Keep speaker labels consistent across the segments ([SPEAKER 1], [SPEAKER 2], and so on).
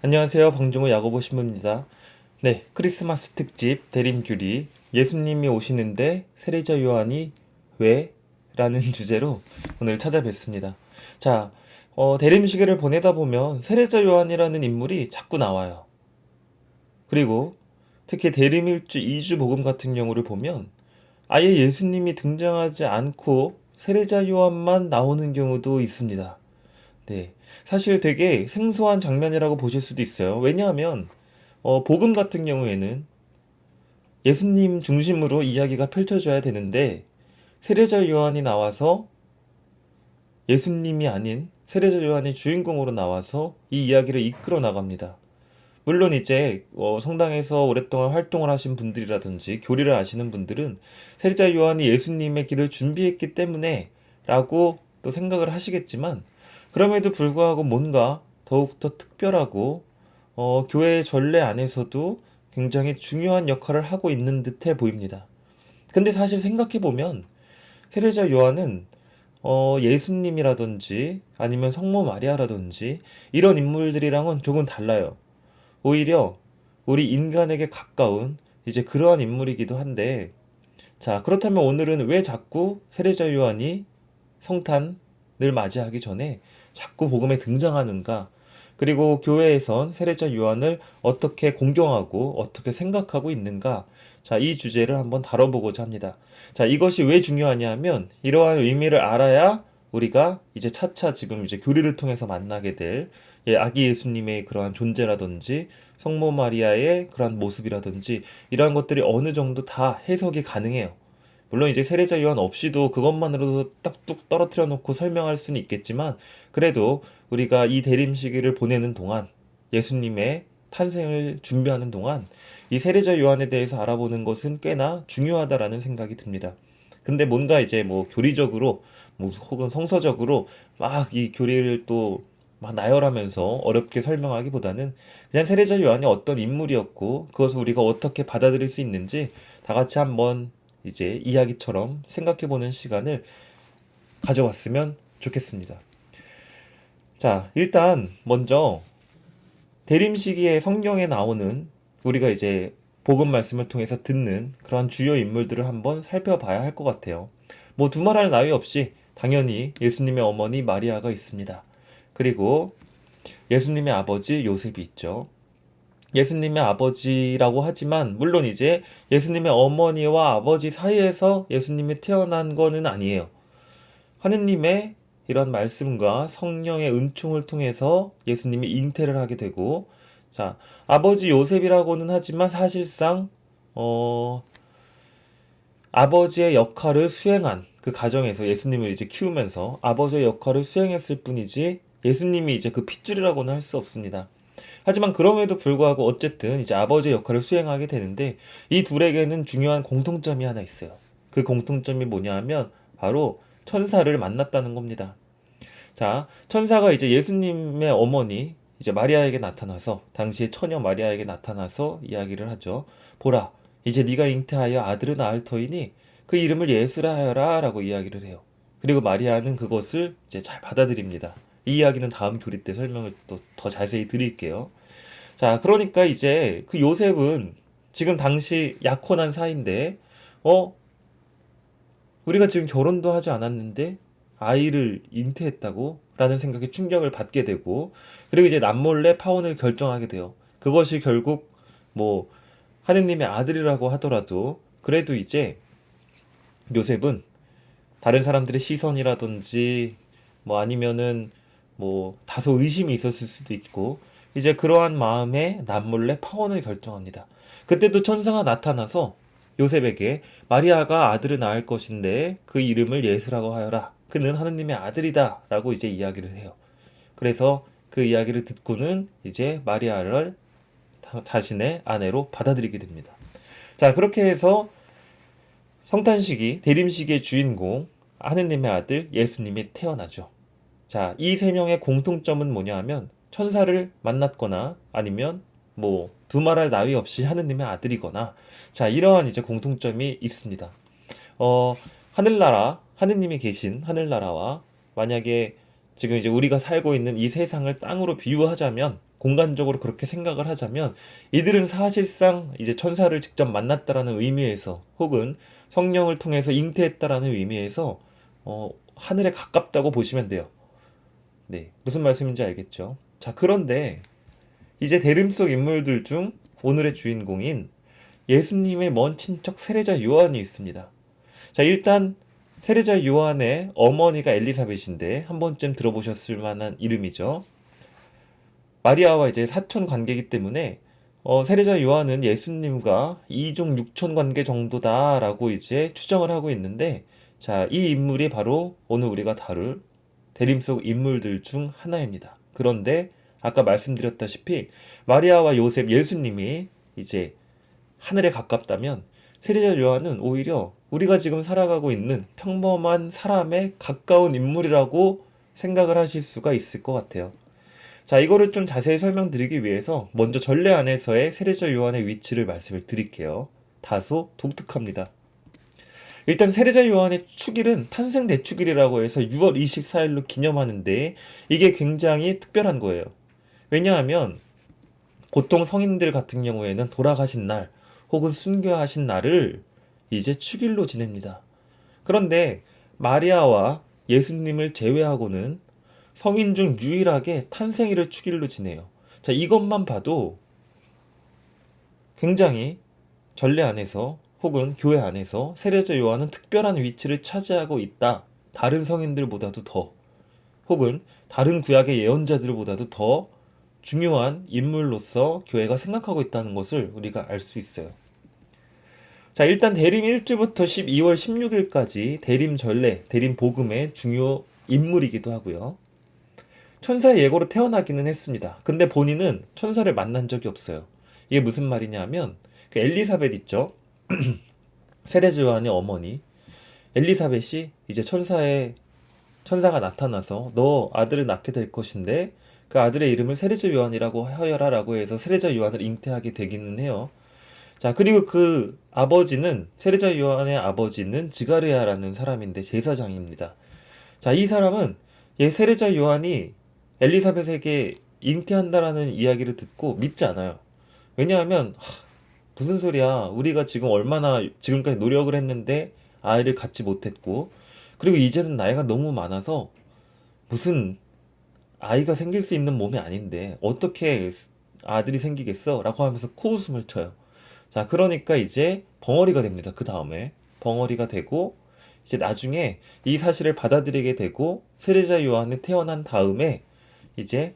[SPEAKER 1] 안녕하세요. 방종호 야고보 신부입니다. 네, 크리스마스 특집 대림규리 예수님이 오시는데 세례자 요한이 왜? 라는 주제로 오늘 찾아뵙습니다. 자, 대림시계를 보내다 보면 세례자 요한이라는 인물이 자꾸 나와요. 그리고 특히 대림일주 2주 복음 같은 경우를 보면 아예 예수님이 등장하지 않고 세례자 요한만 나오는 경우도 있습니다. 네. 사실 되게 생소한 장면이라고 보실 수도 있어요. 왜냐하면, 복음 같은 경우에는 예수님 중심으로 이야기가 펼쳐져야 되는데, 세례자 요한이 나와서 예수님이 아닌 세례자 요한이 주인공으로 나와서 이 이야기를 이끌어 나갑니다. 물론 이제 성당에서 오랫동안 활동을 하신 분들이라든지 교리를 아시는 분들은 세례자 요한이 예수님의 길을 준비했기 때문에 라고 또 생각을 하시겠지만 그럼에도 불구하고 뭔가 더욱더 특별하고 교회의 전례 안에서도 굉장히 중요한 역할을 하고 있는 듯해 보입니다. 근데 사실 생각해보면 세례자 요한은 예수님이라든지 아니면 성모 마리아라든지 이런 인물들이랑은 조금 달라요. 오히려 우리 인간에게 가까운 이제 그러한 인물이기도 한데, 자, 그렇다면 오늘은 왜 자꾸 세례자 요한이 성탄을 맞이하기 전에 자꾸 복음에 등장하는가? 그리고 교회에선 세례자 요한을 어떻게 공경하고 어떻게 생각하고 있는가? 자, 이 주제를 한번 다뤄보고자 합니다. 자, 이것이 왜 중요하냐 하면 이러한 의미를 알아야 우리가 이제 차차 지금 이제 교리를 통해서 만나게 될 아기 예수님의 그러한 존재라든지 성모 마리아의 그러한 모습이라든지 이러한 것들이 어느 정도 다 해석이 가능해요. 물론 이제 세례자 요한 없이도 그것만으로도 딱 뚝 떨어뜨려 놓고 설명할 수는 있겠지만 그래도 우리가 이 대림 시기를 보내는 동안 예수님의 탄생을 준비하는 동안 이 세례자 요한에 대해서 알아보는 것은 꽤나 중요하다라는 생각이 듭니다. 근데 뭔가 이제 뭐 교리적으로 뭐 혹은 성서적으로 막 이 교리를 또 막 나열하면서 어렵게 설명하기보다는 그냥 세례자 요한이 어떤 인물이었고 그것을 우리가 어떻게 받아들일 수 있는지 다 같이 한번 이제 이야기처럼 생각해보는 시간을 가져왔으면 좋겠습니다. 자, 일단 먼저 대림 시기에 성경에 나오는 우리가 이제 복음 말씀을 통해서 듣는 그러한 주요 인물들을 한번 살펴봐야 할 것 같아요. 뭐 두말할 나위 없이 당연히 예수님의 어머니 마리아가 있습니다. 그리고 예수님의 아버지 요셉이 있죠. 예수님의 아버지라고 하지만 물론 이제 예수님의 어머니와 아버지 사이에서 예수님이 태어난 거는 아니에요. 하느님의 이런 말씀과 성령의 은총을 통해서 예수님이 잉태를 하게 되고, 자, 아버지 요셉이라고는 하지만 사실상 아버지의 역할을 수행한 그 가정에서 예수님을 이제 키우면서 아버지의 역할을 수행했을 뿐이지 예수님이 이제 그 핏줄이라고는 할 수 없습니다. 하지만 그럼에도 불구하고 어쨌든 이제 아버지의 역할을 수행하게 되는데 이 둘에게는 중요한 공통점이 하나 있어요. 그 공통점이 뭐냐 하면 바로 천사를 만났다는 겁니다. 자, 천사가 이제 예수님의 어머니 이제 마리아에게 나타나서 당시에 처녀 마리아에게 나타나서 이야기를 하죠. 보라, 이제 네가 잉태하여 아들을 낳을 터이니 그 이름을 예수라 하여라라고 이야기를 해요. 그리고 마리아는 그것을 이제 잘 받아들입니다. 이 이야기는 다음 교리 때 설명을 또 더 자세히 드릴게요. 자, 그러니까 이제 그 요셉은 지금 당시 약혼한 사이인데, 어, 우리가 지금 결혼도 하지 않았는데 아이를 잉태했다고? 라는 생각에 충격을 받게 되고, 그리고 이제 남몰래 파혼을 결정하게 돼요. 그것이 결국 뭐 하느님의 아들이라고 하더라도 그래도 이제 요셉은 다른 사람들의 시선이라든지 뭐 아니면은 뭐 다소 의심이 있었을 수도 있고 이제 그러한 마음에 남몰래 파혼을 결정합니다. 그때도 천사가 나타나서 요셉에게 마리아가 아들을 낳을 것인데 그 이름을 예수라고 하여라. 그는 하느님의 아들이다. 라고 이제 이야기를 해요. 그래서 그 이야기를 듣고는 이제 마리아를 자신의 아내로 받아들이게 됩니다. 자, 그렇게 해서 성탄시기, 대림시기의 주인공, 하느님의 아들 예수님이 태어나죠. 자, 이 세 명의 공통점은 뭐냐 하면 천사를 만났거나 아니면 뭐 두말할 나위 없이 하느님의 아들이거나 자, 이러한 이제 공통점이 있습니다. 하늘나라, 하느님이 계신 하늘나라와 만약에 지금 이제 우리가 살고 있는 이 세상을 땅으로 비유하자면 공간적으로 그렇게 생각을 하자면 이들은 사실상 이제 천사를 직접 만났다라는 의미에서 혹은 성령을 통해서 잉태했다라는 의미에서 하늘에 가깝다고 보시면 돼요. 네, 무슨 말씀인지 알겠죠? 자, 그런데 이제 대림 속 인물들 중 오늘의 주인공인 예수님의 먼 친척 세례자 요한이 있습니다. 자, 일단 세례자 요한의 어머니가 엘리사벳인데 한 번쯤 들어보셨을 만한 이름이죠. 마리아와 이제 사촌 관계이기 때문에 세례자 요한은 예수님과 이종 육촌 관계 정도다라고 이제 추정을 하고 있는데, 자, 이 인물이 바로 오늘 우리가 다룰 대림 속 인물들 중 하나입니다. 그런데 아까 말씀드렸다시피 마리아와 요셉, 예수님이 이제 하늘에 가깝다면 세례자 요한은 오히려 우리가 지금 살아가고 있는 평범한 사람에 가까운 인물이라고 생각을 하실 수가 있을 것 같아요. 자, 이거를 좀 자세히 설명드리기 위해서 먼저 전례 안에서의 세례자 요한의 위치를 말씀을 드릴게요. 다소 독특합니다. 일단 세례자 요한의 축일은 탄생 대축일이라고 해서 6월 24일로 기념하는데 이게 굉장히 특별한 거예요. 왜냐하면 보통 성인들 같은 경우에는 돌아가신 날 혹은 순교하신 날을 이제 축일로 지냅니다. 그런데 마리아와 예수님을 제외하고는 성인 중 유일하게 탄생일을 축일로 지내요. 자, 이것만 봐도 굉장히 전례 안에서 혹은 교회 안에서 세례자 요한은 특별한 위치를 차지하고 있다. 다른 성인들보다도 더, 혹은 다른 구약의 예언자들보다도 더 중요한 인물로서 교회가 생각하고 있다는 것을 우리가 알 수 있어요. 자, 일단 대림 1주부터 12월 16일까지 대림 전례, 대림 복음의 중요 인물이기도 하고요. 천사의 예고로 태어나기는 했습니다. 근데 본인은 천사를 만난 적이 없어요. 이게 무슨 말이냐 하면 그 엘리사벳 있죠? 세례자 요한의 어머니 엘리사벳이 이제 천사가 나타나서 너 아들을 낳게 될 것인데 그 아들의 이름을 세례자 요한이라고 하여라라고 해서 세례자 요한을 잉태하게 되기는 해요. 자, 그리고 그 아버지는 세례자 요한의 아버지는 지가르야라는 사람인데 제사장입니다. 자, 이 사람은 세례자 요한이 엘리사벳에게 잉태한다라는 이야기를 듣고 믿지 않아요. 왜냐하면 무슨 소리야, 우리가 지금 얼마나 지금까지 노력을 했는데 아이를 갖지 못했고, 그리고 이제는 나이가 너무 많아서 무슨 아이가 생길 수 있는 몸이 아닌데 어떻게 아들이 생기겠어? 라고 하면서 코웃음을 쳐요. 자, 그러니까 이제 벙어리가 됩니다. 그 다음에 벙어리가 되고 이제 나중에 이 사실을 받아들이게 되고 세례자 요한이 태어난 다음에 이제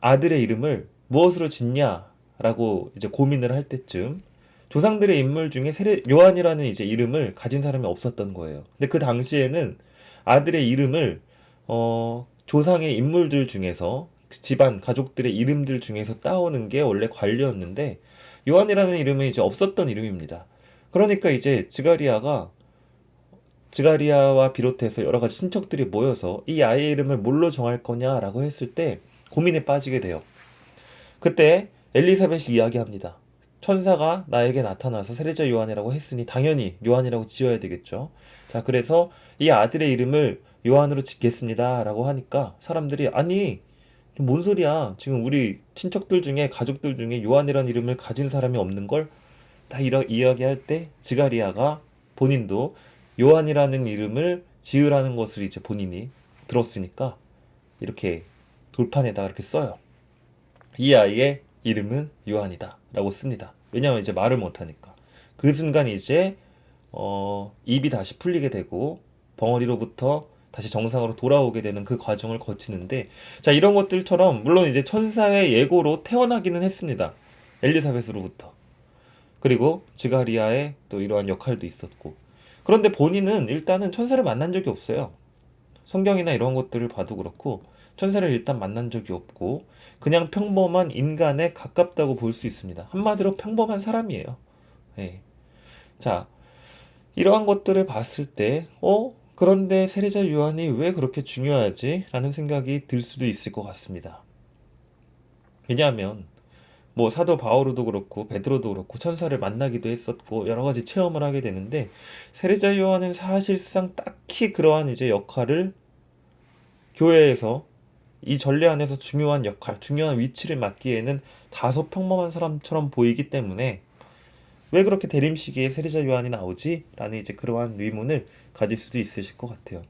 [SPEAKER 1] 아들의 이름을 무엇으로 짓냐라고 이제 고민을 할 때쯤 조상들의 인물 중에 요한이라는 이제 이름을 가진 사람이 없었던 거예요. 근데 그 당시에는 아들의 이름을 조상의 인물들 중에서 집안 가족들의 이름들 중에서 따오는 게 원래 관리였는데 요한이라는 이름은 이제 없었던 이름입니다. 그러니까 이제 지가리아와 비롯해서 여러 가지 친척들이 모여서 이 아이의 이름을 뭘로 정할 거냐라고 했을 때 고민에 빠지게 돼요. 그때 엘리사벳이 이야기합니다. 천사가 나에게 나타나서 세례자 요한이라고 했으니 당연히 요한이라고 지어야 되겠죠. 자, 그래서 이 아들의 이름을 요한으로 짓겠습니다 라고 하니까 사람들이 아니 뭔 소리야, 지금 우리 친척들 중에 가족들 중에 요한이라는 이름을 가진 사람이 없는 걸 다 이야기할 때 지가리아가 본인도 요한이라는 이름을 지으라는 것을 이제 본인이 들었으니까 이렇게 돌판에다가 이렇게 써요. 이 아이의 이름은 요한이다 라고 씁니다. 왜냐하면 이제 말을 못하니까. 그 순간 이제 입이 다시 풀리게 되고 벙어리로부터 다시 정상으로 돌아오게 되는 그 과정을 거치는데, 자, 이런 것들처럼 물론 이제 천사의 예고로 태어나기는 했습니다. 엘리사벳으로부터. 그리고 지가리아의 또 이러한 역할도 있었고, 그런데 본인은 일단은 천사를 만난 적이 없어요. 성경이나 이런 것들을 봐도 그렇고 천사를 일단 만난 적이 없고 그냥 평범한 인간에 가깝다고 볼 수 있습니다. 한마디로 평범한 사람이에요. 네. 자, 이러한 것들을 봤을 때 그런데 세례자 요한이 왜 그렇게 중요하지? 라는 생각이 들 수도 있을 것 같습니다. 왜냐하면 뭐 사도 바오로도 그렇고 베드로도 그렇고 천사를 만나기도 했었고 여러 가지 체험을 하게 되는데 세례자 요한은 사실상 딱히 그러한 이제 역할을 교회에서 이 전례 안에서 중요한 역할, 중요한 위치를 맡기에는 다소 평범한 사람처럼 보이기 때문에 왜 그렇게 대림 시기에 세리자 요한이 나오지? 라는 이제 그러한 의문을 가질 수도 있으실 것 같아요.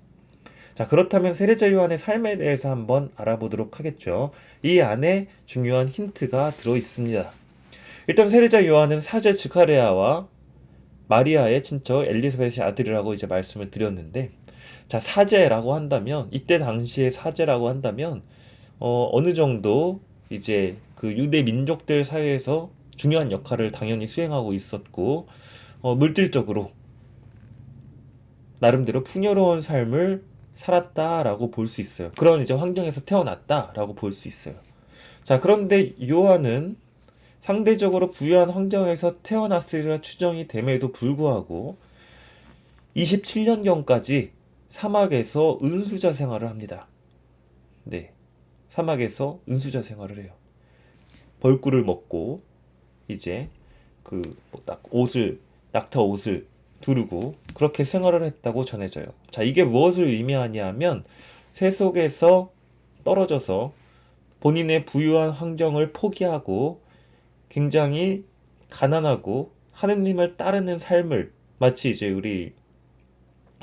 [SPEAKER 1] 자, 그렇다면 세례자 요한의 삶에 대해서 한번 알아보도록 하겠죠. 이 안에 중요한 힌트가 들어 있습니다. 일단 세례자 요한은 사제 즈카레아와 마리아의 친척 엘리사벳의 아들이라고 이제 말씀을 드렸는데, 자, 사제라고 한다면, 이때 당시에 사제라고 한다면 어느 정도 이제 그 유대 민족들 사이에서 중요한 역할을 당연히 수행하고 있었고, 물질적으로 나름대로 풍요로운 삶을 살았다라고 볼 수 있어요. 그런 이제 환경에서 태어났다라고 볼 수 있어요. 자, 그런데 요한은 상대적으로 부유한 환경에서 태어났으리라 추정이 됨에도 불구하고 27년경까지 사막에서 은수자 생활을 합니다. 네, 사막에서 은수자 생활을 해요. 벌꿀을 먹고 이제 낙타 옷을 두르고 그렇게 생활을 했다고 전해져요. 자, 이게 무엇을 의미하냐면 세속에서 떨어져서 본인의 부유한 환경을 포기하고 굉장히 가난하고 하느님을 따르는 삶을, 마치 이제 우리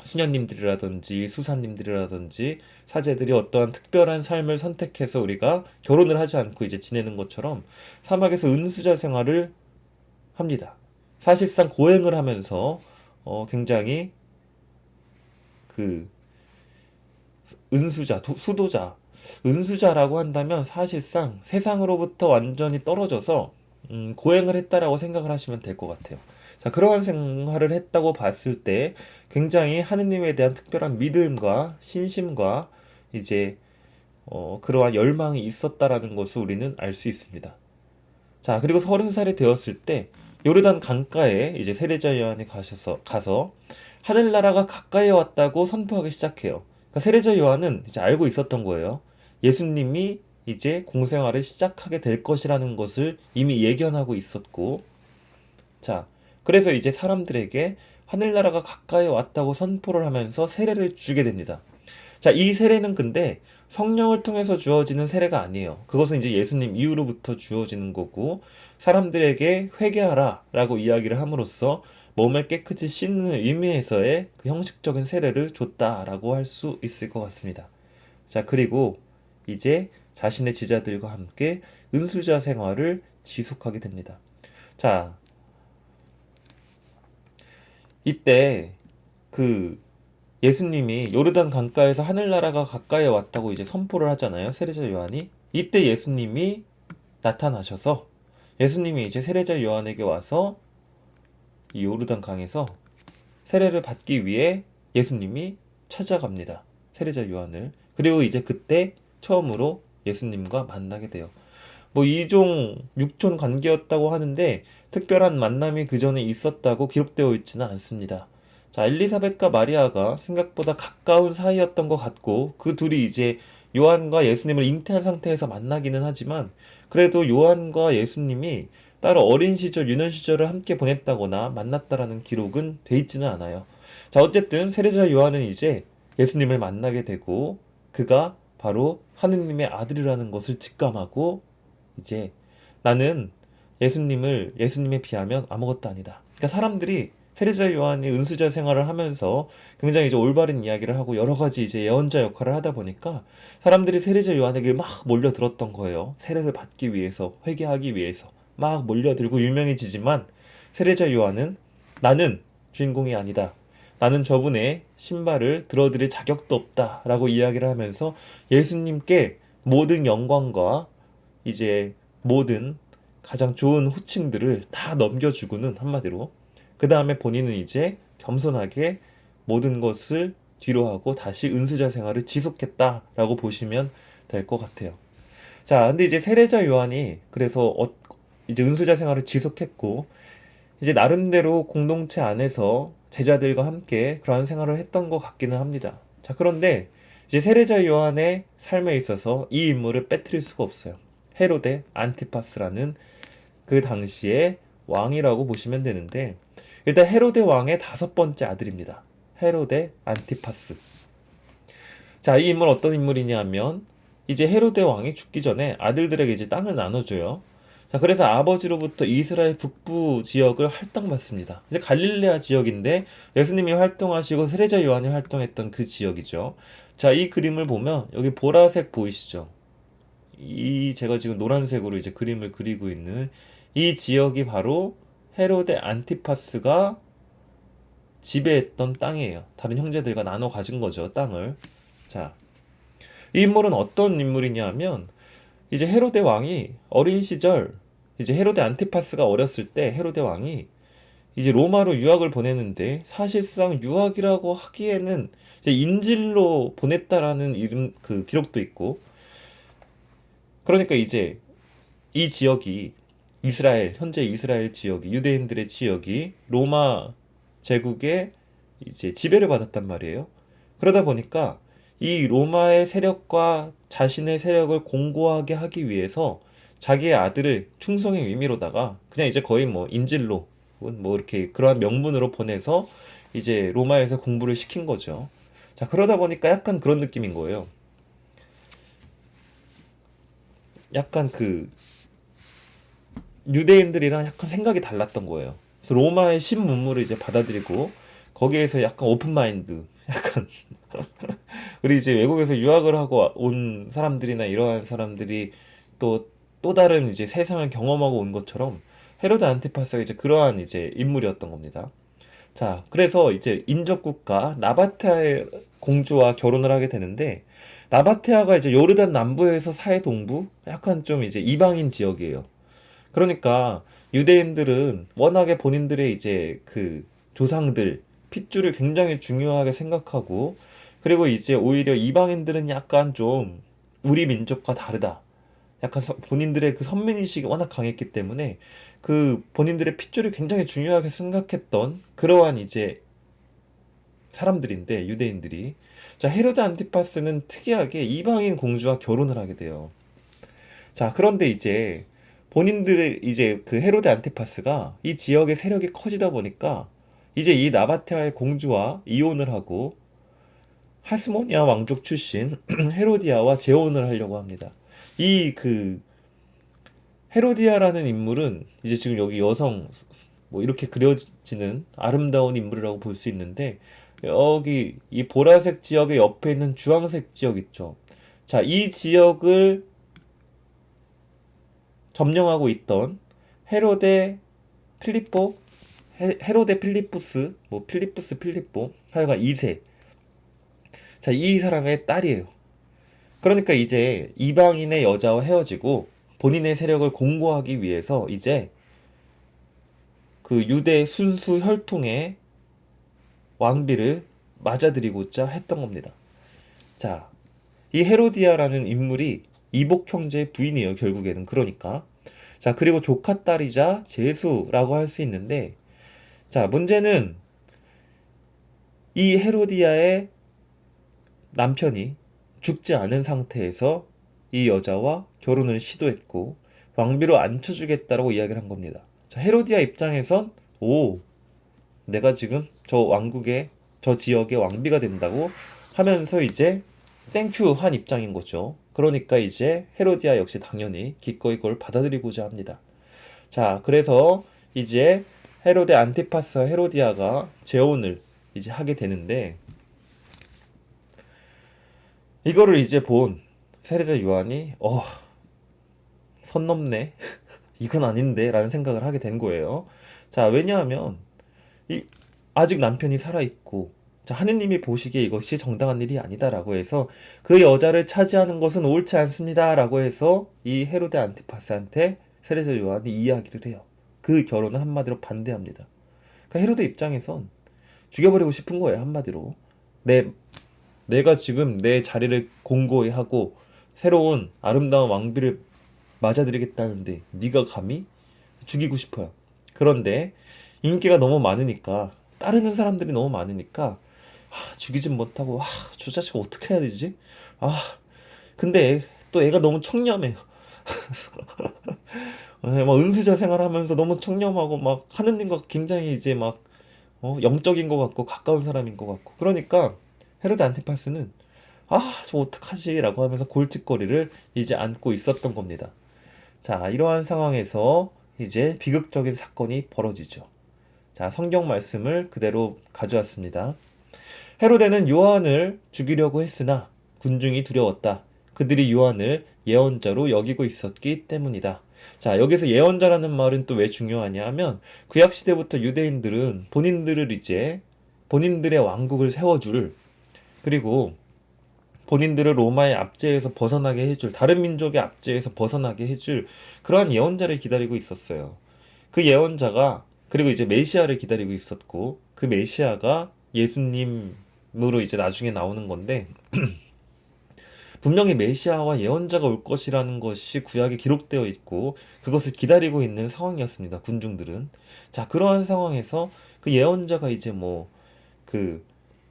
[SPEAKER 1] 수녀님들이라든지 수사님들이라든지 사제들이 어떠한 특별한 삶을 선택해서 우리가 결혼을 하지 않고 이제 지내는 것처럼 사막에서 은수자 생활을 합니다. 사실상 고행을 하면서 굉장히 그 수도자, 은수자라고 한다면 사실상 세상으로부터 완전히 떨어져서 고행을 했다라고 생각을 하시면 될 것 같아요. 자, 그러한 생활을 했다고 봤을 때 굉장히 하느님에 대한 특별한 믿음과 신심과 이제 그러한 열망이 있었다라는 것을 우리는 알 수 있습니다. 자, 그리고 30살이 되었을 때 요르단 강가에 이제 세례자 요한이 가서 하늘나라가 가까이 왔다고 선포하기 시작해요. 그러니까 세례자 요한은 이제 알고 있었던 거예요. 예수님이 이제 공생활을 시작하게 될 것이라는 것을 이미 예견하고 있었고, 자, 그래서 이제 사람들에게 하늘나라가 가까이 왔다고 선포를 하면서 세례를 주게 됩니다. 자, 이 세례는 근데 성령을 통해서 주어지는 세례가 아니에요. 그것은 이제 예수님 이후로부터 주어지는 거고, 사람들에게 회개하라 라고 이야기를 함으로써 몸을 깨끗이 씻는 의미에서의 그 형식적인 세례를 줬다라고 할 수 있을 것 같습니다. 자, 그리고 이제 자신의 제자들과 함께 은수자 생활을 지속하게 됩니다. 자, 이때 그 예수님이 요르단 강가에서 하늘나라가 가까이 왔다고 이제 선포를 하잖아요. 세례자 요한이. 이때 예수님이 나타나셔서 예수님이 이제 세례자 요한에게 와서 이 요르단 강에서 세례를 받기 위해 예수님이 찾아갑니다. 세례자 요한을. 그리고 이제 그때 처음으로 예수님과 만나게 돼요. 뭐 이종 육촌 관계였다고 하는데 특별한 만남이 그 전에 있었다고 기록되어 있지는 않습니다. 자, 엘리사벳과 마리아가 생각보다 가까운 사이였던 것 같고 그 둘이 이제 요한과 예수님을 잉태한 상태에서 만나기는 하지만 그래도 요한과 예수님이 따로 어린 시절, 유년 시절을 함께 보냈다거나 만났다라는 기록은 돼 있지는 않아요. 자, 어쨌든 세례자 요한은 이제 예수님을 만나게 되고 그가 바로 하느님의 아들이라는 것을 직감하고 이제 나는 예수님에 비하면 아무것도 아니다. 그러니까 사람들이 세례자 요한이 은수자 생활을 하면서 굉장히 이제 올바른 이야기를 하고 여러 가지 이제 예언자 역할을 하다 보니까 사람들이 세례자 요한에게 막 몰려들었던 거예요. 세례를 받기 위해서, 회개하기 위해서 막 몰려들고 유명해지지만 세례자 요한은 나는 주인공이 아니다. 나는 저분의 신발을 들어드릴 자격도 없다라고 이야기를 하면서 예수님께 모든 영광과 이제 모든 가장 좋은 호칭들을 다 넘겨주고는 한마디로 그 다음에 본인은 이제 겸손하게 모든 것을 뒤로 하고 다시 은수자 생활을 지속했다라고 보시면 될 것 같아요. 자, 근데 이제 세례자 요한이 그래서 이제 은수자 생활을 지속했고 이제 나름대로 공동체 안에서 제자들과 함께 그러한 생활을 했던 것 같기는 합니다. 자, 그런데 이제 세례자 요한의 삶에 있어서 이 인물을 빼뜨릴 수가 없어요. 헤로데 안티파스라는 그 당시의 왕이라고 보시면 되는데 일단 헤로데 왕의 5번째 아들입니다. 헤로데 안티파스. 자, 이 인물 어떤 인물이냐 하면 이제 헤로데 왕이 죽기 전에 아들들에게 이제 땅을 나눠줘요. 자, 그래서 아버지로부터 이스라엘 북부 지역을 할당받습니다. 이제 갈릴레아 지역인데 예수님이 활동하시고 세례자 요한이 활동했던 그 지역이죠. 자, 이 그림을 보면 여기 보라색 보이시죠? 이 제가 지금 노란색으로 이제 그림을 그리고 있는 이 지역이 바로 헤로데 안티파스가 지배했던 땅이에요. 다른 형제들과 나눠 가진 거죠, 땅을. 자, 이 인물은 어떤 인물이냐면 이제 헤로데 왕이 어린 시절 이제 헤로데 안티파스가 어렸을 때 헤로데 왕이 이제 로마로 유학을 보내는데 사실상 유학이라고 하기에는 이제 인질로 보냈다라는 이름 그 기록도 있고 그러니까 이제 이 지역이 이스라엘 현재 이스라엘 지역이 유대인들의 지역이 로마 제국의 이제 지배를 받았단 말이에요. 그러다 보니까 이 로마의 세력과 자신의 세력을 공고하게 하기 위해서 자기의 아들을 충성의 의미로다가 그냥 이제 거의 뭐 인질로 뭐 이렇게 그러한 명분으로 보내서 이제 로마에서 공부를 시킨 거죠. 자, 그러다 보니까 약간 그런 느낌인 거예요. 약간 그 유대인들이랑 약간 생각이 달랐던 거예요. 그래서 로마의 신문물을 이제 받아들이고 거기에서 약간 오픈 마인드, 약간 그리고 이제 외국에서 유학을 하고 온 사람들이나 이러한 사람들이 또 다른 이제 세상을 경험하고 온 것처럼 헤로드 안티파스가 이제 그러한 이제 인물이었던 겁니다. 자, 그래서 이제 인접국가 나바테아의 공주와 결혼을 하게 되는데 나바테아가 이제 요르단 남부에서 사해 동부 약간 좀 이제 이방인 지역이에요. 그러니까 유대인들은 워낙에 본인들의 이제 그 조상들 핏줄을 굉장히 중요하게 생각하고 그리고 이제 오히려 이방인들은 약간 좀 우리 민족과 다르다. 약간 본인들의 그 선민의식이 워낙 강했기 때문에 그 본인들의 핏줄을 굉장히 중요하게 생각했던 그러한 이제 사람들인데 유대인들이 자 헤로드 안티파스는 특이하게 이방인 공주와 결혼을 하게 돼요. 자, 그런데 이제 본인들의 이제 그 헤로데 안티파스가 이 지역의 세력이 커지다 보니까 이제 이 나바테아의 공주와 이혼을 하고 하스모니아 왕족 출신 헤로디아와 재혼을 하려고 합니다. 이 그 헤로디아라는 인물은 이제 지금 여기 여성 뭐 이렇게 그려지는 아름다운 인물이라고 볼 수 있는데 여기 이 보라색 지역의 옆에 있는 주황색 지역 있죠. 자, 이 지역을 점령하고 있던 헤로데 필리포, 헤로데 필리푸스, 뭐 필리푸스 필리포, 하여간 2세. 자, 이 사람의 딸이에요. 그러니까 이제 이방인의 여자와 헤어지고 본인의 세력을 공고하기 위해서 이제 그 유대 순수 혈통의 왕비를 맞아들이고자 했던 겁니다. 자, 이 헤로디아라는 인물이 이복 형제의 부인이에요, 결국에는. 그러니까. 자, 그리고 조카 딸이자 제수라고 할 수 있는데, 자, 문제는 이 헤로디아의 남편이 죽지 않은 상태에서 이 여자와 결혼을 시도했고, 왕비로 앉혀주겠다라고 이야기를 한 겁니다. 자, 헤로디아 입장에선, 오, 내가 지금 저 왕국의, 저 지역의 왕비가 된다고 하면서 이제 땡큐 한 입장인 거죠. 그러니까 이제 헤로디아 역시 당연히 기꺼이 그걸 받아들이고자 합니다. 자, 그래서 이제 헤로데 안티파스와 헤로디아가 재혼을 이제 하게 되는데 이거를 이제 본 세례자 요한이 선 넘네. 이건 아닌데 라는 생각을 하게 된 거예요. 자, 왜냐하면 이 아직 남편이 살아있고 자, 하느님이 보시기에 이것이 정당한 일이 아니다라고 해서 그 여자를 차지하는 것은 옳지 않습니다라고 해서 이 헤로데 안티파스한테 세례자 요한이 이야기를 해요. 그 결혼을 한마디로 반대합니다. 그러니까 헤로데 입장에선 죽여버리고 싶은 거예요, 한마디로. 내 내가 지금 내 자리를 공고히 하고 새로운 아름다운 왕비를 맞아들이겠다는데 네가 감히 죽이고 싶어요. 그런데 인기가 너무 많으니까 따르는 사람들이 너무 많으니까 죽이진 못하고 저 자식 어떻게 해야 되지? 아 근데 또 애가 너무 청렴해요. 막 은수자 생활하면서 너무 청렴하고 막 하느님과 굉장히 이제 막 영적인 것 같고 가까운 사람인 것 같고 그러니까 헤로드 안티파스는 저 어떡하지? 라고 하면서 골칫거리를 이제 안고 있었던 겁니다. 자, 이러한 상황에서 이제 비극적인 사건이 벌어지죠. 자, 성경 말씀을 그대로 가져왔습니다. 헤로데는 요한을 죽이려고 했으나 군중이 두려웠다. 그들이 요한을 예언자로 여기고 있었기 때문이다. 자, 여기서 예언자라는 말은 또 왜 중요하냐 하면 구약 시대부터 유대인들은 본인들의 왕국을 세워줄, 그리고 본인들을 로마의 압제에서 벗어나게 해줄, 다른 민족의 압제에서 벗어나게 해줄 그러한 예언자를 기다리고 있었어요. 그 예언자가, 그리고 이제 메시아를 기다리고 있었고, 그 메시아가 예수님으로 이제 나중에 나오는 건데, 분명히 메시아와 예언자가 올 것이라는 것이 구약에 기록되어 있고, 그것을 기다리고 있는 상황이었습니다. 군중들은. 자, 그러한 상황에서 그 예언자가 이제 그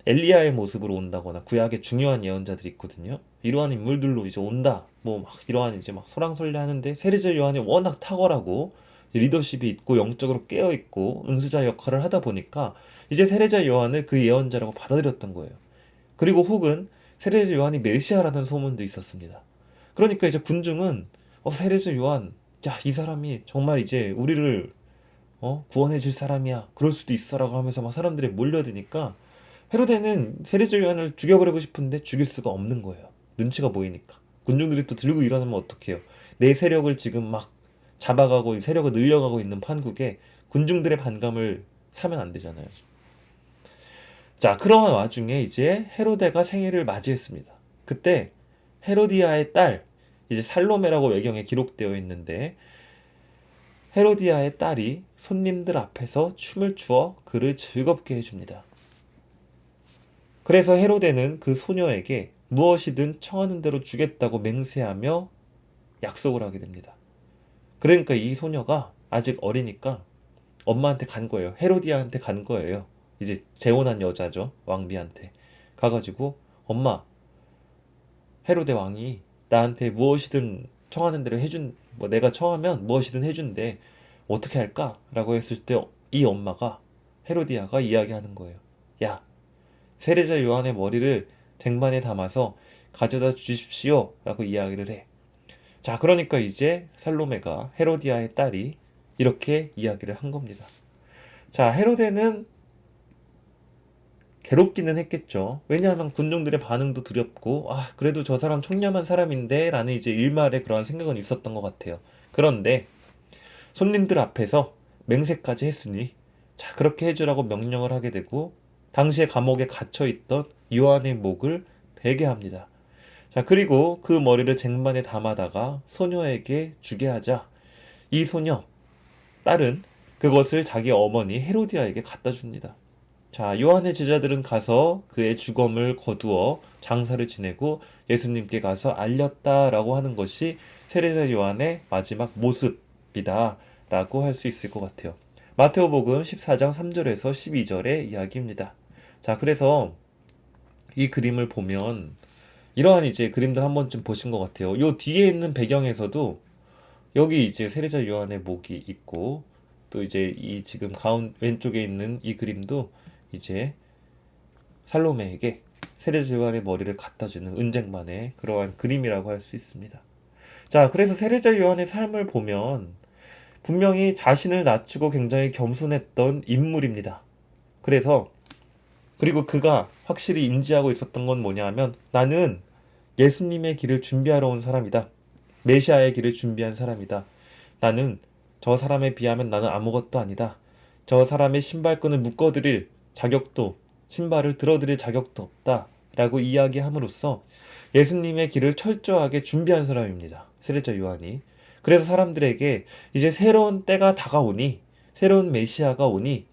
[SPEAKER 1] 엘리야의 모습으로 온다거나, 구약의 중요한 예언자들이 있거든요. 이러한 인물들로 이제 온다. 이러한 이제 막 설왕설래하는데, 세례자 요한이 워낙 탁월하고 리더십이 있고 영적으로 깨어 있고 은수자 역할을 하다 보니까 이제 세례자 요한을 그 예언자라고 받아들였던 거예요. 그리고 혹은 세례자 요한이 메시아라는 소문도 있었습니다. 그러니까 이제 군중은 세례자 요한, 야, 이 사람이 정말 이제 우리를 구원해 줄 사람이야. 그럴 수도 있어라고 하면서 막 사람들이 몰려드니까 헤로데는 세례자 요한을 죽여버리고 싶은데 죽일 수가 없는 거예요. 눈치가 보이니까. 군중들이 또 들고 일어나면 어떡해요. 내 세력을 지금 막 잡아가고 세력을 늘려가고 있는 판국에 군중들의 반감을 사면 안 되잖아요. 자, 그러한 와중에 이제 헤로데가 생일을 맞이했습니다. 그때 헤로디아의 딸, 이제 살로메라고 외경에 기록되어 있는데, 헤로디아의 딸이 손님들 앞에서 춤을 추어 그를 즐겁게 해줍니다. 그래서 헤로데는 그 소녀에게 무엇이든 청하는 대로 주겠다고 맹세하며 약속을 하게 됩니다. 그러니까 이 소녀가 아직 어리니까 엄마한테 간 거예요. 헤로디아한테 간 거예요. 이제 재혼한 여자죠. 왕비한테. 가가지고, 엄마, 헤로데 왕이 나한테 무엇이든 청하는 대로 내가 청하면 무엇이든 해준대. 어떻게 할까? 라고 했을 때 이 엄마가, 헤로디아가 이야기하는 거예요. 야, 세례자 요한의 머리를 쟁반에 담아서 가져다 주십시오. 라고 이야기를 해. 자, 그러니까 이제 살로메가, 헤로디아의 딸이 이렇게 이야기를 한 겁니다. 자, 헤로데는 괴롭기는 했겠죠. 왜냐하면 군중들의 반응도 두렵고, 그래도 저 사람 청렴한 사람인데 라는 이제 일말의 그러한 생각은 있었던 것 같아요. 그런데 손님들 앞에서 맹세까지 했으니, 자, 그렇게 해주라고 명령을 하게 되고, 당시에 감옥에 갇혀있던 요한의 목을 베게 합니다. 자, 그리고 그 머리를 쟁반에 담아다가 소녀에게 주게 하자, 이 소녀, 딸은 그것을 자기 어머니 헤로디아에게 갖다 줍니다. 자, 요한의 제자들은 가서 그의 죽음을 거두어 장사를 지내고 예수님께 가서 알렸다라고 하는 것이 세례자 요한의 마지막 모습이다라고 할 수 있을 것 같아요. 마테오복음 14장 3절에서 12절의 이야기입니다. 자, 그래서 이 그림을 보면 이러한 이제 그림들 한 번쯤 보신 것 같아요. 요 뒤에 있는 배경에서도 여기 이제 세례자 요한의 목이 있고, 또 이제 이 지금 왼쪽에 있는 이 그림도 이제 살로메에게 세례자 요한의 머리를 갖다 주는 은쟁반의 그러한 그림이라고 할 수 있습니다. 자, 그래서 세례자 요한의 삶을 보면 분명히 자신을 낮추고 굉장히 겸손했던 인물입니다. 그리고 그가 확실히 인지하고 있었던 건 뭐냐 하면, 나는 예수님의 길을 준비하러 온 사람이다. 메시아의 길을 준비한 사람이다. 나는 저 사람에 비하면 나는 아무것도 아니다. 저 사람의 신발끈을 묶어드릴 자격도, 신발을 들어드릴 자격도 없다. 라고 이야기함으로써 예수님의 길을 철저하게 준비한 사람입니다. 세례자 요한이. 그래서 사람들에게 이제 새로운 때가 다가오니, 새로운 메시아가 오니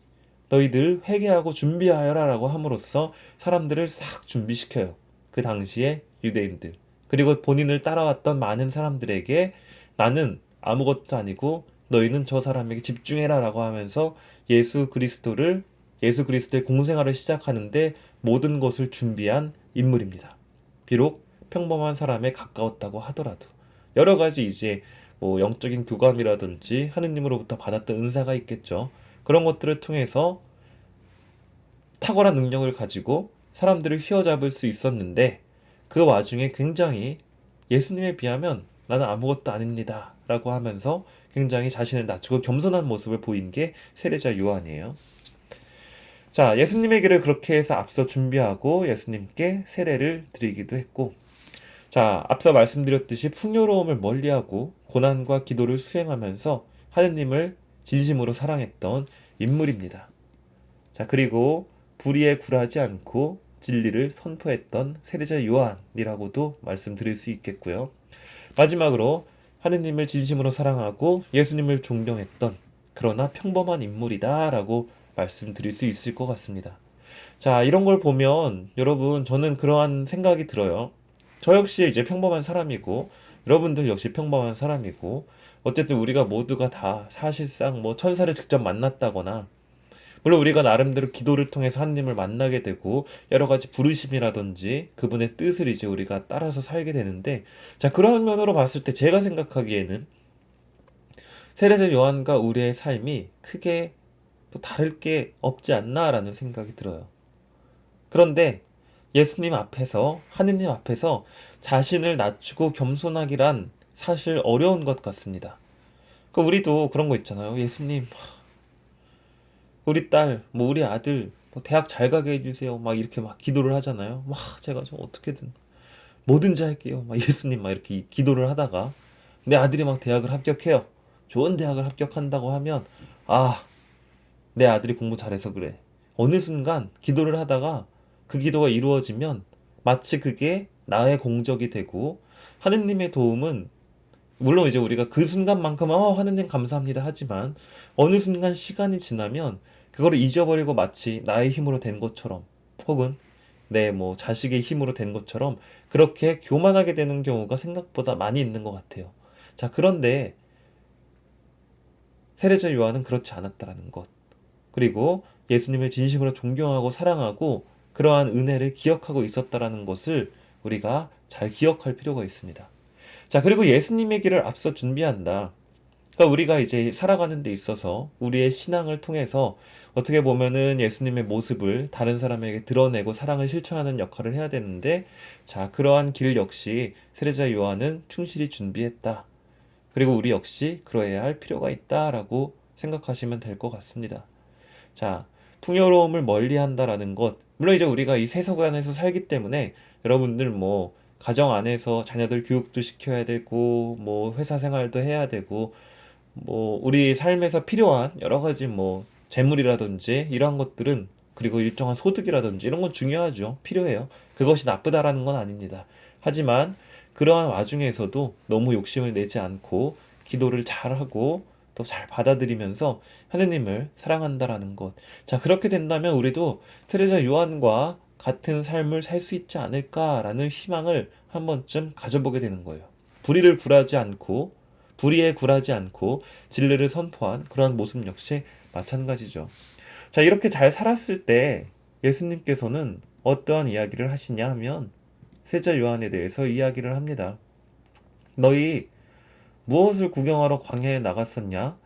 [SPEAKER 1] 너희들 회개하고 준비하여라 라고 함으로써 사람들을 싹 준비시켜요. 그 당시에 유대인들, 그리고 본인을 따라왔던 많은 사람들에게 나는 아무것도 아니고 너희는 저 사람에게 집중해라 라고 하면서 예수 그리스도의 공생활을 시작하는데 모든 것을 준비한 인물입니다. 비록 평범한 사람에 가까웠다고 하더라도 여러 가지 이제 영적인 교감이라든지 하느님으로부터 받았던 은사가 있겠죠. 그런 것들을 통해서 탁월한 능력을 가지고 사람들을 휘어잡을 수 있었는데, 그 와중에 굉장히 예수님에 비하면 나는 아무것도 아닙니다 라고 하면서 굉장히 자신을 낮추고 겸손한 모습을 보인 게 세례자 요한이에요. 자, 예수님의 길을 그렇게 해서 앞서 준비하고 예수님께 세례를 드리기도 했고, 자, 앞서 말씀드렸듯이 풍요로움을 멀리하고 고난과 기도를 수행하면서 하느님을 진심으로 사랑했던 인물입니다. 자, 그리고 불의에 굴하지 않고 진리를 선포했던 세례자 요한이라고도 말씀드릴 수 있겠고요. 마지막으로 하느님을 진심으로 사랑하고 예수님을 존경했던 그러나 평범한 인물이다라고 말씀드릴 수 있을 것 같습니다. 자, 이런 걸 보면 여러분, 저는 그러한 생각이 들어요. 저 역시 이제 평범한 사람이고 여러분들 역시 평범한 사람이고 어쨌든 우리가 모두가 다 사실상 뭐 천사를 직접 만났다거나 물론 우리가 나름대로 기도를 통해서 하나님을 만나게 되고 여러 가지 부르심이라든지 그분의 뜻을 이제 우리가 따라서 살게 되는데, 자, 그런 면으로 봤을 때 제가 생각하기에는 세례자 요한과 우리의 삶이 크게 또 다를 게 없지 않나라는 생각이 들어요. 그런데 예수님 앞에서, 하느님 앞에서 자신을 낮추고 겸손하기란 사실 어려운 것 같습니다. 그 우리도 그런 거 있잖아요. 예수님, 우리 딸, 뭐 우리 아들, 뭐 대학 잘 가게 해주세요. 막 이렇게 막 기도를 하잖아요. 막 제가 좀 어떻게든 뭐든지 할게요. 막 예수님 막 이렇게 기도를 하다가 내 아들이 막 대학을 합격해요. 좋은 대학을 합격한다고 하면, 아, 내 아들이 공부 잘해서 그래. 어느 순간 기도를 하다가 그 기도가 이루어지면 마치 그게 나의 공적이 되고, 하느님의 도움은 물론 이제 우리가 그 순간만큼은 하느님 감사합니다 하지만 어느 순간 시간이 지나면 그거를 잊어버리고 마치 나의 힘으로 된 것처럼, 혹은 내 뭐 자식의 힘으로 된 것처럼 그렇게 교만하게 되는 경우가 생각보다 많이 있는 것 같아요. 자, 그런데 세례자 요한은 그렇지 않았다라는 것, 그리고 예수님을 진심으로 존경하고 사랑하고 그러한 은혜를 기억하고 있었다라는 것을 우리가 잘 기억할 필요가 있습니다. 자, 그리고 예수님의 길을 앞서 준비한다. 그러니까 우리가 이제 살아가는 데 있어서 우리의 신앙을 통해서 어떻게 보면은 예수님의 모습을 다른 사람에게 드러내고 사랑을 실천하는 역할을 해야 되는데, 자, 그러한 길 역시 세례자 요한은 충실히 준비했다. 그리고 우리 역시 그러해야 할 필요가 있다라고 생각하시면 될 것 같습니다. 자, 풍요로움을 멀리 한다라는 것. 물론 이제 우리가 이 세속안에서 살기 때문에 여러분들 뭐 가정 안에서 자녀들 교육도 시켜야 되고 뭐 회사 생활도 해야 되고 뭐 우리 삶에서 필요한 여러 가지 뭐 재물이라든지 이러한 것들은, 그리고 일정한 소득이라든지 이런 건 중요하죠. 필요해요. 그것이 나쁘다라는 건 아닙니다. 하지만 그러한 와중에서도 너무 욕심을 내지 않고 기도를 잘하고 또 잘 받아들이면서 하느님을 사랑한다라는 것. 자, 그렇게 된다면 우리도 세례자 요한과 같은 삶을 살 수 있지 않을까라는 희망을 한 번쯤 가져보게 되는 거예요. 불의에 굴하지 않고 진리를 선포한 그러한 모습 역시 마찬가지죠. 자, 이렇게 잘 살았을 때 예수님께서는 어떠한 이야기를 하시냐 하면 세자 요한에 대해서 이야기를 합니다. 너희 무엇을 구경하러 광야에 나갔었냐?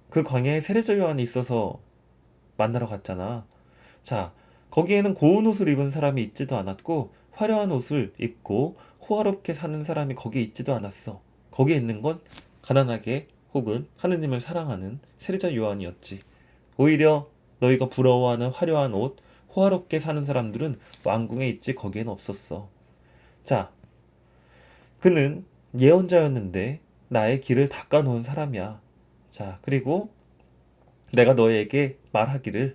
[SPEAKER 1] 그 광야에 세례자 요한이 있어서 만나러 갔잖아. 자, 거기에는 고운 옷을 입은 사람이 있지도 않았고 화려한 옷을 입고 호화롭게 사는 사람이 거기에 있지도 않았어. 거기에 있는 건 가난하게 혹은 하느님을 사랑하는 세례자 요한이었지. 오히려 너희가 부러워하는 화려한 옷, 호화롭게 사는 사람들은 왕궁에 있지 거기엔 없었어. 자, 그는 예언자였는데 나의 길을 닦아놓은 사람이야. 자, 그리고 내가 너에게 말하기를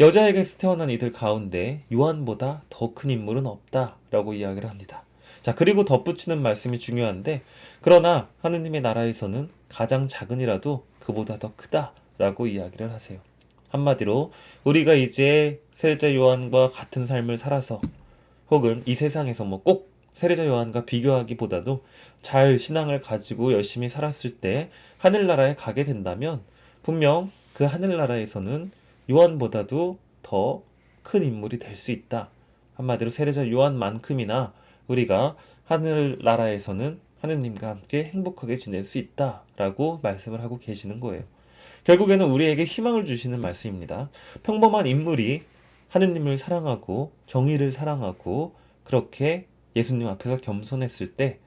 [SPEAKER 1] 여자에게서 태어난 이들 가운데 요한보다 더 큰 인물은 없다 라고 이야기를 합니다. 자, 그리고 덧붙이는 말씀이 중요한데, 그러나 하느님의 나라에서는 가장 작은이라도 그보다 더 크다 라고 이야기를 하세요. 한마디로 우리가 이제 세례자 요한과 같은 삶을 살아서 혹은 이 세상에서 뭐 꼭 세례자 요한과 비교하기보다도 잘 신앙을 가지고 열심히 살았을 때 하늘나라에 가게 된다면 분명 그 하늘나라에서는 요한보다도 더 큰 인물이 될 수 있다. 한마디로 세례자 요한만큼이나 우리가 하늘나라에서는 하느님과 함께 행복하게 지낼 수 있다라고 말씀을 하고 계시는 거예요. 결국에는 우리에게 희망을 주시는 말씀입니다. 평범한 인물이 하느님을 사랑하고 정의를 사랑하고 그렇게 예수님 앞에서 겸손했을 때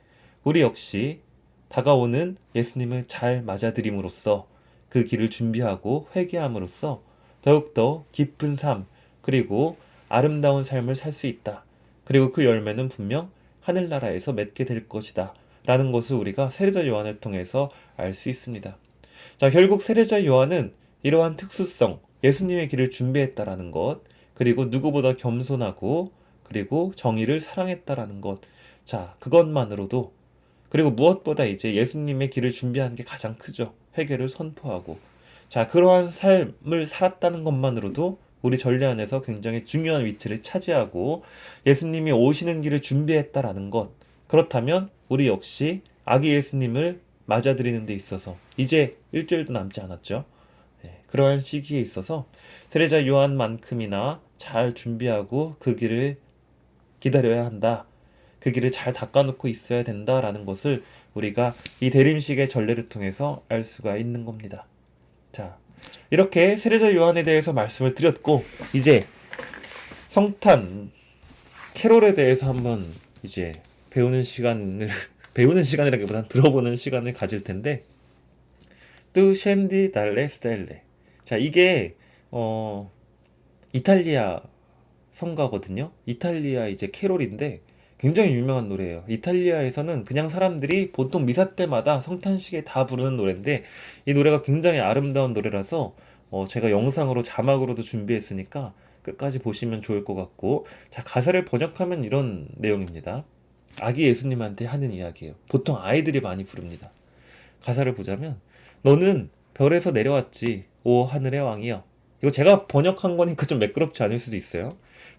[SPEAKER 1] 우리 역시 다가오는 예수님을 잘 맞아들임으로써 그 길을 준비하고 회개함으로써 더욱더 깊은 삶 그리고 아름다운 삶을 살 수 있다. 그리고 그 열매는 분명 하늘나라에서 맺게 될 것이다. 라는 것을 우리가 세례자 요한을 통해서 알 수 있습니다. 자, 결국 세례자 요한은 이러한 특수성, 예수님의 길을 준비했다라는 것, 그리고 누구보다 겸손하고, 그리고 정의를 사랑했다라는 것. 자, 그것만으로도, 그리고 무엇보다 이제 예수님의 길을 준비하는 게 가장 크죠. 회개를 선포하고. 자, 그러한 삶을 살았다는 것만으로도 우리 전례 안에서 굉장히 중요한 위치를 차지하고 예수님이 오시는 길을 준비했다라는 것. 그렇다면 우리 역시 아기 예수님을 맞아들이는 데 있어서 이제 일주일도 남지 않았죠. 네, 그러한 시기에 있어서 세례자 요한만큼이나 잘 준비하고 그 길을 기다려야 한다. 그 길을 잘 닦아놓고 있어야 된다라는 것을 우리가 이 대림식의 전례를 통해서 알 수가 있는 겁니다. 자, 이렇게 세례자 요한에 대해서 말씀을 드렸고 이제 성탄 캐롤에 대해서 한번 이제 배우는 시간을 배우는 시간이라기보다는 들어보는 시간을 가질 텐데 뚜 셴디 달레 스텔레. 자, 이게 이탈리아 성가거든요. 이탈리아 이제 캐롤인데 굉장히 유명한 노래예요. 이탈리아에서는 그냥 사람들이 보통 미사 때마다 성탄식에 다 부르는 노래인데 이 노래가 굉장히 아름다운 노래라서 제가 영상으로 자막으로도 준비했으니까 끝까지 보시면 좋을 것 같고 자, 가사를 번역하면 이런 내용입니다. 아기 예수님한테 하는 이야기예요. 보통 아이들이 많이 부릅니다. 가사를 보자면 너는 별에서 내려왔지 오 하늘의 왕이여. 이거 제가 번역한 거니까 좀 매끄럽지 않을 수도 있어요.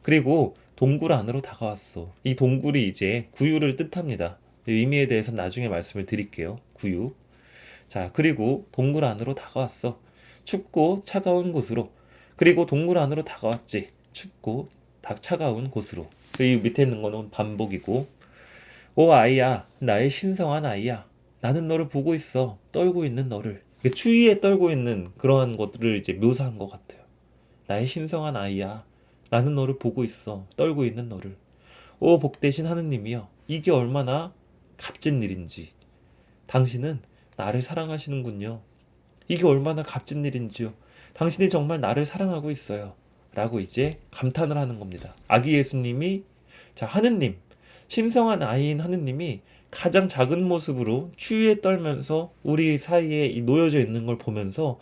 [SPEAKER 1] 그리고 동굴 안으로 다가왔어. 이 동굴이 이제 구유를 뜻합니다. 이 의미에 대해서 나중에 말씀을 드릴게요. 구유. 자, 그리고 동굴 안으로 다가왔어. 춥고 차가운 곳으로. 그리고 동굴 안으로 다가왔지. 춥고 차가운 곳으로. 이 밑에 있는 거는 반복이고. 오 아이야, 나의 신성한 아이야. 나는 너를 보고 있어. 떨고 있는 너를. 추위에 떨고 있는 그러한 것들을 이제 묘사한 것 같아요. 나의 신성한 아이야. 나는 너를 보고 있어. 떨고 있는 너를. 오 복되신 하느님이여. 이게 얼마나 값진 일인지. 당신은 나를 사랑하시는군요. 이게 얼마나 값진 일인지요. 당신이 정말 나를 사랑하고 있어요. 라고 이제 감탄을 하는 겁니다. 아기 예수님이 자 하느님 신성한 아이인 하느님이 가장 작은 모습으로 추위에 떨면서 우리 사이에 놓여져 있는 걸 보면서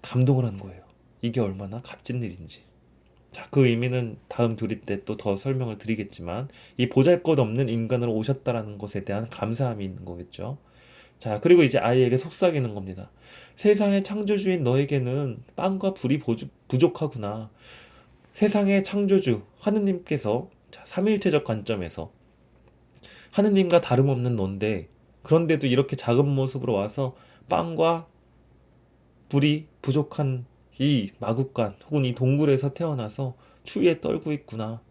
[SPEAKER 1] 감동을 한 거예요. 이게 얼마나 값진 일인지. 자, 그 의미는 다음 교리 때 또 더 설명을 드리겠지만 이 보잘것없는 인간으로 오셨다라는 것에 대한 감사함이 있는 거겠죠. 자, 그리고 이제 아이에게 속삭이는 겁니다. 세상의 창조주인 너에게는 빵과 불이 부족하구나. 세상의 창조주 하느님께서 자, 삼위일체적 관점에서 하느님과 다름없는 넌데 그런데도 이렇게 작은 모습으로 와서 빵과 불이 부족한 이 마국간 혹은 이 동굴에서 태어나서 추위에 떨고 있구나.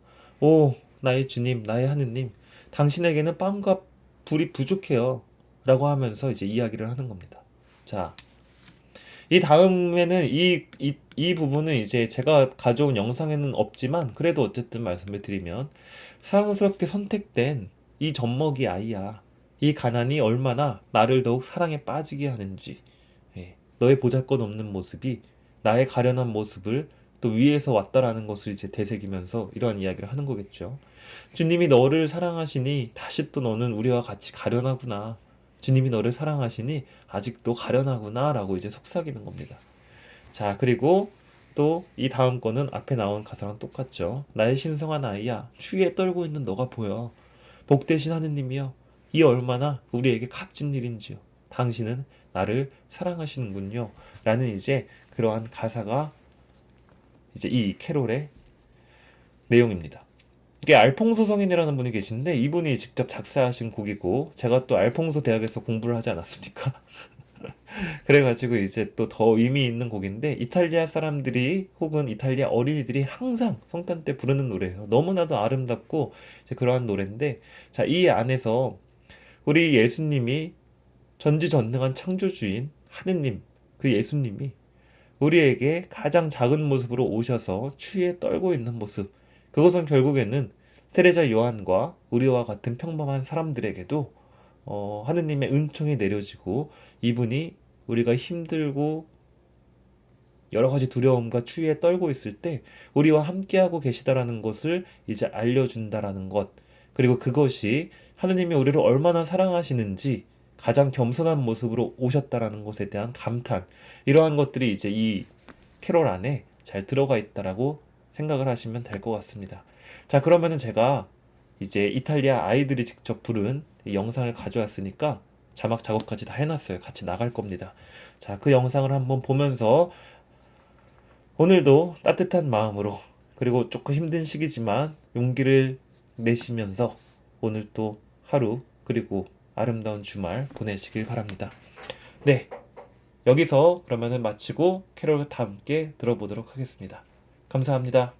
[SPEAKER 1] 오, 나의 주님, 나의 하느님, 당신에게는 빵과 불이 부족해요. 라고 하면서 이제 이야기를 하는 겁니다. 자, 이 다음에는 이 부분은 이제 제가 가져온 영상에는 없지만 그래도 어쨌든 말씀을 드리면 사랑스럽게 선택된 이 젖먹이 아이야. 이 가난이 얼마나 나를 더욱 사랑에 빠지게 하는지. 예, 너의 보잘것없는 모습이 나의 가련한 모습을 또 위에서 왔다라는 것을 이제 되새기면서 이러한 이야기를 하는 거겠죠. 주님이 너를 사랑하시니 다시 또 너는 우리와 같이 가련하구나. 주님이 너를 사랑하시니 아직도 가련하구나 라고 이제 속삭이는 겁니다. 자, 그리고 또 이 다음 거는 앞에 나온 가사랑 똑같죠. 나의 신성한 아이야, 추위에 떨고 있는 너가 보여. 복되신 하느님이여, 이 얼마나 우리에게 값진 일인지요. 당신은 나를 사랑하시는군요. 라는 이제 그러한 가사가 이제 이 캐롤의 내용입니다. 이게 알퐁소 성인이라는 분이 계신데 이분이 직접 작사하신 곡이고 제가 또 알퐁소 대학에서 공부를 하지 않았습니까? 그래가지고 이제 또 더 의미 있는 곡인데 이탈리아 사람들이 혹은 이탈리아 어린이들이 항상 성탄 때 부르는 노래예요. 너무나도 아름답고 이제 그러한 노래인데 자, 이 안에서 우리 예수님이 전지전능한 창조주인 하느님 그 예수님이 우리에게 가장 작은 모습으로 오셔서 추위에 떨고 있는 모습 그것은 결국에는 세례자 요한과 우리와 같은 평범한 사람들에게도 하느님의 은총이 내려지고 이분이 우리가 힘들고 여러 가지 두려움과 추위에 떨고 있을 때 우리와 함께하고 계시다라는 것을 이제 알려준다라는 것. 그리고 그것이 하느님이 우리를 얼마나 사랑하시는지 가장 겸손한 모습으로 오셨다라는 것에 대한 감탄. 이러한 것들이 이제 이 캐롤 안에 잘 들어가 있다라고 생각을 하시면 될 것 같습니다. 자, 그러면은 제가 이제 이탈리아 아이들이 직접 부른 이 영상을 가져왔으니까 자막 작업까지 다 해놨어요. 같이 나갈 겁니다. 자, 그 영상을 한번 보면서 오늘도 따뜻한 마음으로 그리고 조금 힘든 시기지만 용기를 내시면서 오늘 또 하루 그리고 아름다운 주말 보내시길 바랍니다. 네, 여기서 그러면은 마치고 캐롤과 다 함께 들어보도록 하겠습니다. 감사합니다.